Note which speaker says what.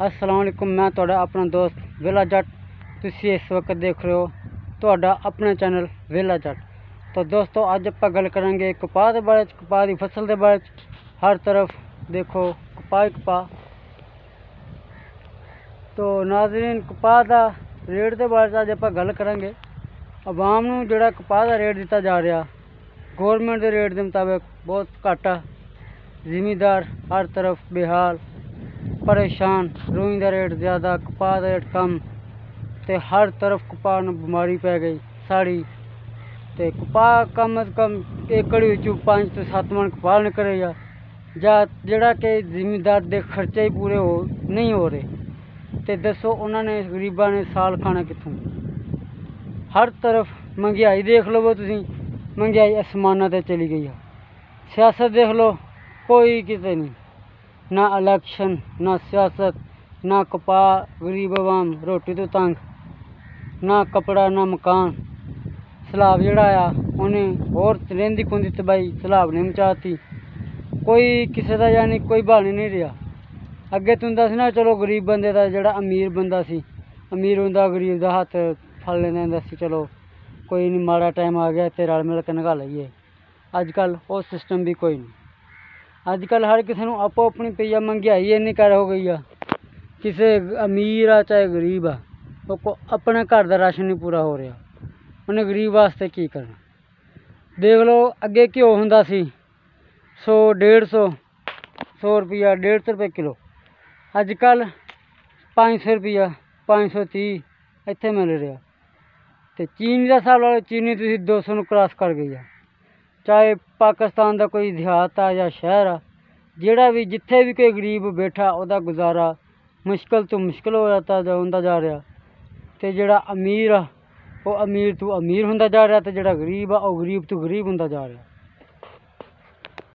Speaker 1: अस्सलाम वालेकुम। मैं तुहाडा अपना दोस्त वेला जट। तुसीं इस वक्त देख रहे हो तुहाडा अपना चैनल वेला जट। तो दोस्तों अज आप गल करांगे कपाह के बारे, कपाह की फसल के बारे। हर तरफ देखो कपाह ही कपाह। तो नाज़रीन कपाह का रेट के बारे अज आप गल करांगे। आवाम नूं जिहड़ा कपाह का रेट दिता जा रहा गौरमेंट के रेट के मुताबिक बहुत घट आ। जिमीदार हर तरफ बेहाल परेशान, रूई का रेट ज़्यादा, कपाह का रेट कम, तो हर तरफ कपाह नूं बीमारी पै गई साड़ी। तो कपाह कम अज़ कम एकड़ 5 तो 7 मन कपाह निकले जिहड़ा कि जिमीदार के खर्चे ही पूरे नहीं हो रहे। तो दसो उन्होंने गरीबा ने साल खाना कितों। हर तरफ महंगाई देख लो वो तुसीं, महंगाई आसमाना ते चली गई है। सियासत देख लो कोई किते नहीं, ना इलैक्शन ना सियासत, ना कपाह गरीब आवाम रोटी तो तंग, ना कपड़ा ना मकान। सैलाब जड़ा आया उन्हें होर रहिंदी खुंदी तबाही सैलाब ने मचाती। कोई किसी का यानी कोई बहाने नहीं रहा। अगे तुम दसना चलो गरीब बंदे का जड़ा अमीर बंदा सी, अमीर होंदा गरीब का हथ फड़ लेंदा सी, चलो कोई नहीं माड़ा टाइम आ गया तो रल मिल के नगा लईए। अजकल वो सिस्टम भी कोई नहीं। अजकल हर किसी को आपो अपनी पई आ। महंगाई इन्नी कर हो गई आ, किसी अमीर आ चाहे गरीब आ, वो अपने घर का राशन नहीं पूरा हो रहा, उन्हें गरीब वास्ते की करना। देख लो अगे घ्यो हुंदा सी 100 150 रुपया 150 रुपये किलो, अजकल 500 रुपया 530 इत्थे मिल रहा। तो चीनी का हिसाब ला लो, चीनी तुसीं 200 नूं क्रॉस कर गई है। चाहे पाकिस्तान का कोई देहात आ या शहर आ, जिहड़ा भी जिथे भी कोई गरीब बैठा उसका गुजारा मुश्किल तो मुश्किल होंदा जा रहा। तो जिहड़ा अमीर आ वो अमीर तो अमीर होंदा जा रहा, तो जिहड़ा गरीब आ वो गरीब तो गरीब होंदा जा रहा।